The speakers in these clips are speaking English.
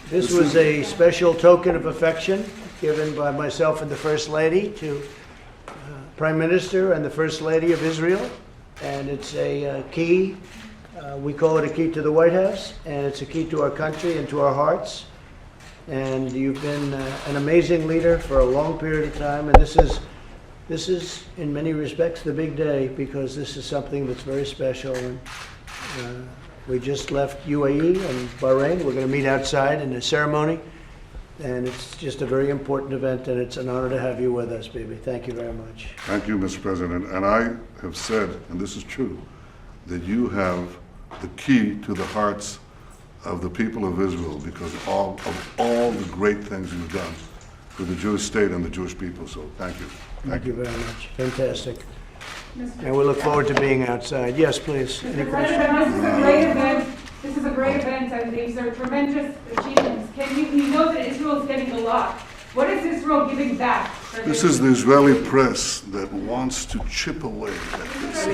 This was a special token of affection given by myself and the First Lady to Prime Minister and the First Lady of Israel. And it's a key, we call it a key to the White House, and it's a key to our country and to our hearts. And you've been an amazing leader for a long period of time, and this is in many respects the big day, because this is something that's very special. And we just left UAE and Bahrain. We're going to meet outside in a ceremony, and it's just a very important event, and it's an honor to have you with us, Bibi. Thank you very much. Thank you, Mr. President. And I have said, and this is true, that you have the key to the hearts of the people of Israel because of all the great things you've done for the Jewish state and the Jewish people. So thank you. Thank you very much. Fantastic. And we look forward to being outside. Yes, please. Any questions? This is a great event, and these are tremendous achievements. You know that Israel is getting a lot. What is Israel giving back? This is the Israeli press that wants to chip away at this.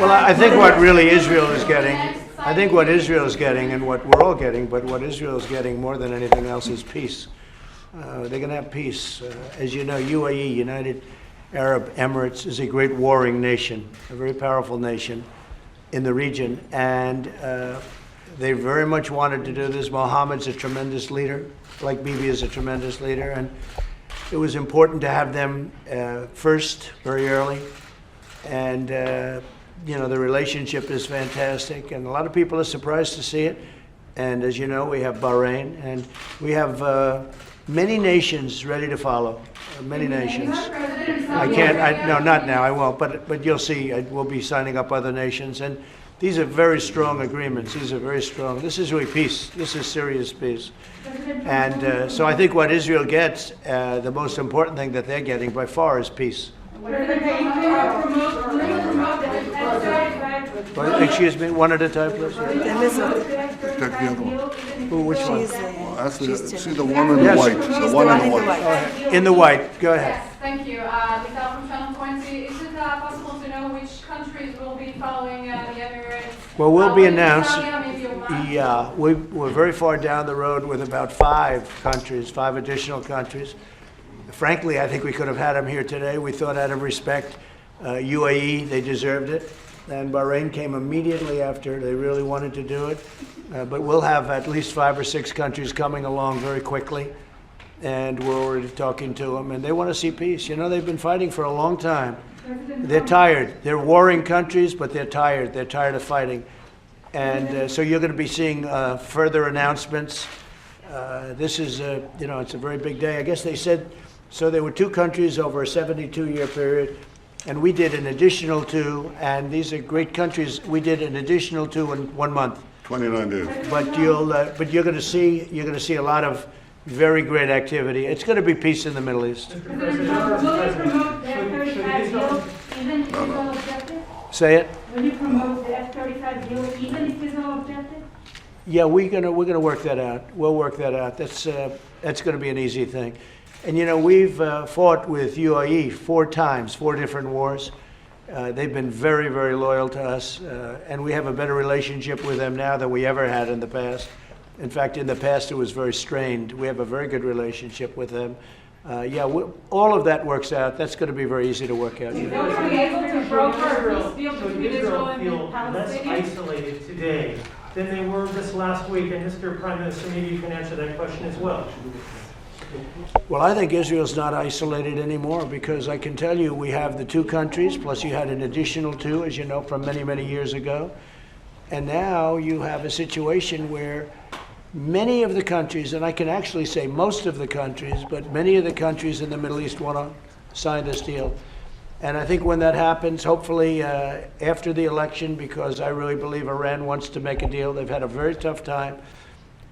Well, I think what really Israel is getting, and what we're all getting, but what Israel is getting more than anything else is peace. They're going to have peace. As you know, UAE, United Arab Emirates, is a great warring nation, a very powerful nation in the region, and they very much wanted to do this. Mohammed's a tremendous leader, like Bibi is a tremendous leader, and it was important to have them first, very early, and you know, the relationship is fantastic, and a lot of people are surprised to see it. And as you know, we have Bahrain, and we have many nations ready to follow. Many nations. No, not now. I won't. But you'll see. We'll be signing up other nations, and these are very strong agreements. These are very strong. This is really peace. This is serious peace. And so I think what Israel gets, the most important thing that they're getting by far is peace. Excuse me, one at a time, please. Take the other one. Ooh, which one? See the one in the white. The one in the white. In the white. Go ahead. Yes, thank you. Mikhail from Channel 20. Is it possible to know which countries will be following the Emirates? Well, we'll be announced. Maybe Yeah, we're very far down the road with about 5 countries, 5 additional countries. Frankly, I think we could have had them here today. We thought out of respect, UAE, they deserved it. And Bahrain came immediately after. They really wanted to do it. But we'll have at least 5 or 6 countries coming along very quickly. And we're already talking to them. And they want to see peace. You know, they've been fighting for a long time. They're tired. They're warring countries, but they're tired. They're tired of fighting. And so you're going to be seeing further announcements. This is, you know, it's a very big day. I guess they said, so there were 2 countries over a 72-year period. And we did an additional 2, and these are great countries. We did an additional 2 in 1 month. 29 days. But you're going to see a lot of very great activity. It's going to be peace in the Middle East. Say it. Will you promote the F-35 deal even if there's no objective? Yeah, we're gonna work that out. We'll work that out. That's going to be an easy thing. And you know, we've fought with UAE 4 times, 4 different wars. They've been very, very loyal to us, and we have a better relationship with them now than we ever had in the past. In fact, in the past it was very strained. We have a very good relationship with them. Yeah, all of that works out. That's going to be very easy to work out. They'll be able to broker a peace deal between Israel and feel less Palestinians? isolated today than they were this last week? And Mr. Prime Minister, maybe you can answer that question as well. Well, I think Israel's not isolated anymore, because I can tell you we have the 2 countries, plus you had an additional 2, as you know, from many, many years ago. And now you have a situation where many of the countries, and I can actually say most of the countries, but many of the countries in the Middle East want to sign this deal. And I think when that happens, hopefully after the election, because I really believe Iran wants to make a deal. They've had a very tough time.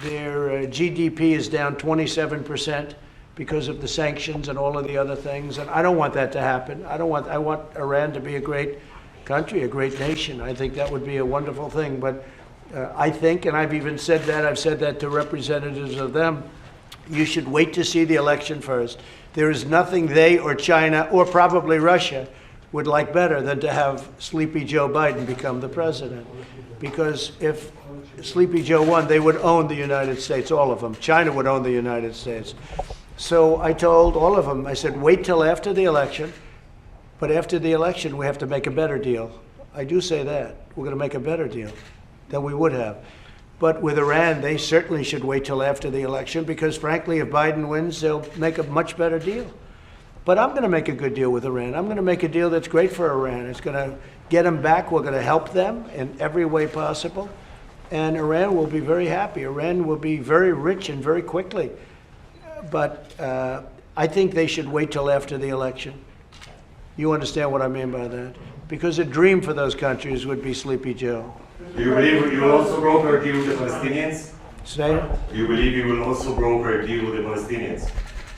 Their GDP is down 27% because of the sanctions and all of the other things. And I don't want that to happen. I want Iran to be a great country, a great nation. I think that would be a wonderful thing. But I think, and I've even said that, I've said that to representatives of them, you should wait to see the election first. There is nothing they or China or probably Russia would like better than to have Sleepy Joe Biden become the president. Because if Sleepy Joe won, they would own the United States, all of them. China would own the United States. So I told all of them, I said, wait till after the election, but after the election, we have to make a better deal. I do say that. We're going to make a better deal than we would have. But with Iran, they certainly should wait till after the election because, frankly, if Biden wins, they'll make a much better deal. But I'm going to make a good deal with Iran. I'm going to make a deal that's great for Iran. It's going to get them back. We're going to help them in every way possible. And Iran will be very happy. Iran will be very rich and very quickly. But I think they should wait till after the election. You understand what I mean by that? Because a dream for those countries would be Sleepy Joe. Do you believe you will also broker a deal with the Palestinians? Say? Do you believe you will also broker a deal with the Palestinians?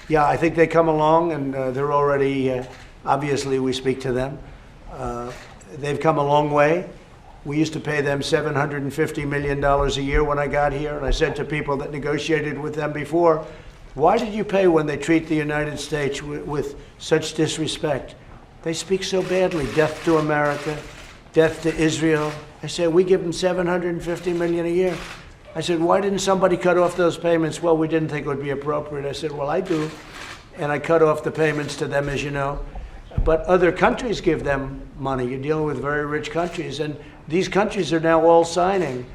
Yeah, I think they come along, and they're already, obviously, we speak to them. They've come a long way. We used to pay them $750 million a year when I got here, and I said to people that negotiated with them before, why did you pay when they treat the United States with such disrespect? They speak so badly, death to America, death to Israel. I said, we give them $750 million a year. I said, why didn't somebody cut off those payments? Well, we didn't think it would be appropriate. I said, well, I do. And I cut off the payments to them, as you know. But other countries give them money. You're dealing with very rich countries. And these countries are now all signing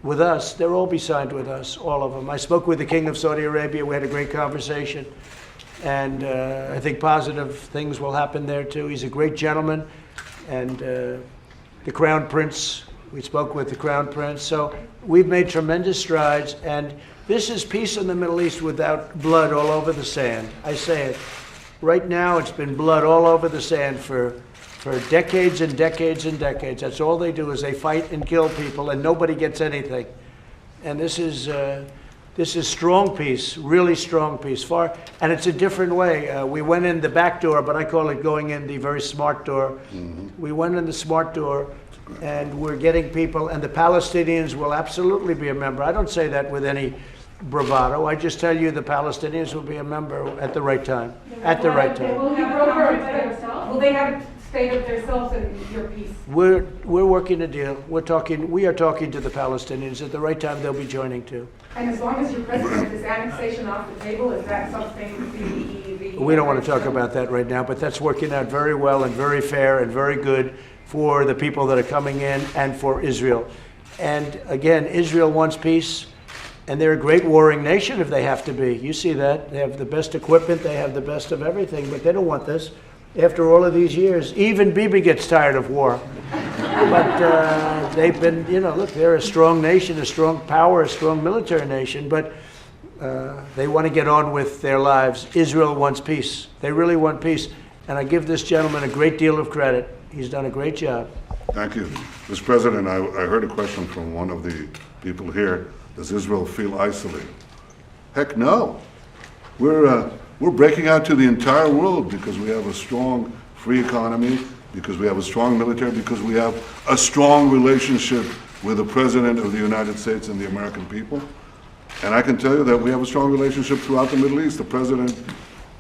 with us. They'll all be signed with us, all of them. I spoke with the King of Saudi Arabia. We had a great conversation. And I think positive things will happen there, too. He's a great gentleman. And the Crown Prince, we spoke with the Crown Prince. So we've made tremendous strides. And this is peace in the Middle East without blood all over the sand. I say it. Right now, it's been blood all over the sand for decades and decades and decades. That's all they do is they fight and kill people, and nobody gets anything. And this is strong peace, really strong peace. And it's a different way. We went in the back door, but I call it going in the very smart door. Mm-hmm. We went in the smart door, and we're getting people, and the Palestinians will absolutely be a member. I don't say that with any bravado. I just tell you the Palestinians will be a member at the right time. At the right time. Will they have a state of themselves and your peace? We're working a deal. We are talking to the Palestinians. At the right time, they'll be joining too. And as long as you're president, is annexation off the table? Is that something We don't want to talk about that right now, but that's working out very well and very fair and very good for the people that are coming in and for Israel. And again, Israel wants peace. And they're a great warring nation if they have to be. You see that. They have the best equipment. They have the best of everything. But they don't want this. After all of these years, even Bibi gets tired of war. But they've been, look, they're a strong nation, a strong power, a strong military nation. But they want to get on with their lives. Israel wants peace. They really want peace. And I give this gentleman a great deal of credit. He's done a great job. Thank you. Mr. President, I heard a question from one of the people here. Does Israel feel isolated? Heck no. We're breaking out to the entire world because we have a strong free economy, because we have a strong military, because we have a strong relationship with the President of the United States and the American people. And I can tell you that we have a strong relationship throughout the Middle East. The President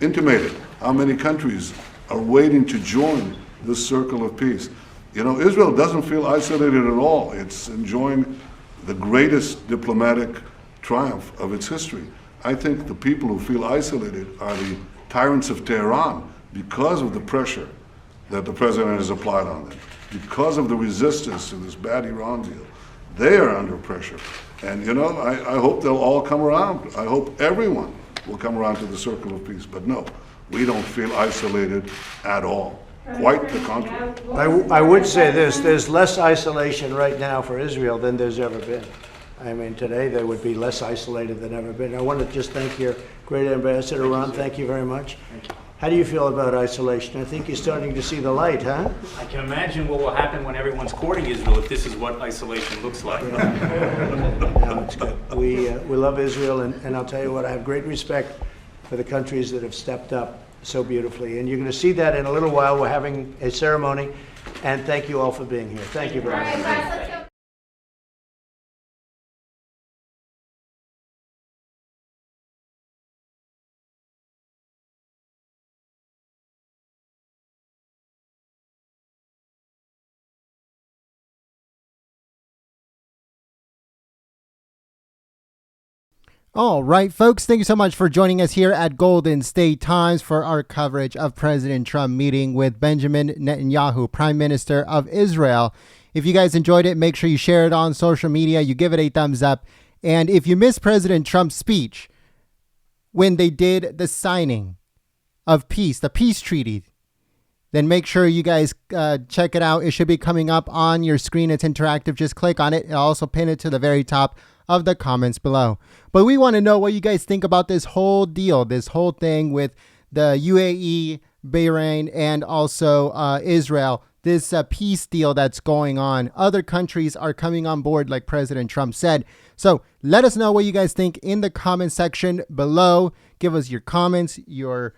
intimated how many countries are waiting to join this circle of peace. Israel doesn't feel isolated at all. It's enjoying the greatest diplomatic triumph of its history. I think the people who feel isolated are the tyrants of Tehran because of the pressure that the president has applied on them, because of the resistance to this bad Iran deal. They are under pressure. And I hope they'll all come around. I hope everyone will come around to the circle of peace. But no, we don't feel isolated at all. Quite the contrary. I would say this, there's less isolation right now for Israel than there's ever been. I mean, today they would be less isolated than ever been. I want to just thank your great ambassador, Ron. Thank you very much. How do you feel about isolation? I think you're starting to see the light, huh? I can imagine what will happen when everyone's courting Israel if this is what isolation looks like. No, it's good. We love Israel, and I'll tell you what, I have great respect for the countries that have stepped up so beautifully. And you're going to see that in a little while. We're having a ceremony. And thank you all for being here. Thank you very much. All right, folks, thank you so much for joining us here at Golden State Times for our coverage of President Trump meeting with Benjamin Netanyahu, Prime Minister of Israel. If you guys enjoyed it, make sure you share it on social media, you give it a thumbs up. And if you missed President Trump's speech when they did the signing of peace, the peace treaty, then make sure you guys check it out. It should be coming up on your screen. It's interactive. Just click on it. I'll also pin it to the very top of the comments below. But we want to know what you guys think about this whole deal, this whole thing with the UAE, Bahrain, and also Israel, this peace deal that's going on. Other countries are coming on board, like President Trump said. So let us know what you guys think in the comment section below. Give us your comments, your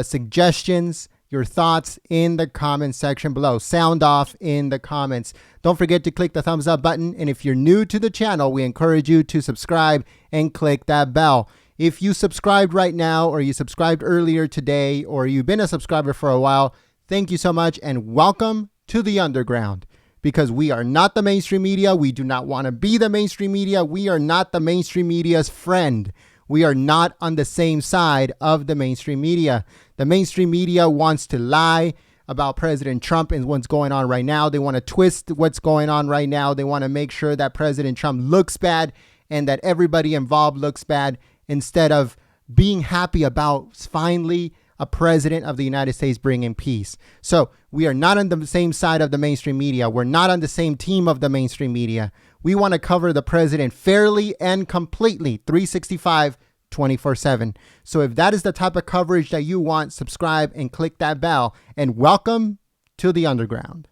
suggestions, your thoughts in the comment section below. Sound off in the comments. Don't forget to click the thumbs up button. And if you're new to the channel, we encourage you to subscribe and click that bell. If you subscribed right now, or you subscribed earlier today, or you've been a subscriber for a while, thank you so much and welcome to the underground. Because we are not the mainstream media. We do not want to be the mainstream media. We are not the mainstream media's friend. We are not on the same side of the mainstream media. The mainstream media wants to lie about President Trump and what's going on right now. They want to twist what's going on right now. They want to make sure that President Trump looks bad and that everybody involved looks bad, instead of being happy about finally a president of the United States bringing peace. So we are not on the same side of the mainstream media. We're not on the same team of the mainstream media. We want to cover the president fairly and completely, 365, 24/7. So if that is the type of coverage that you want, subscribe and click that bell. And welcome to the underground.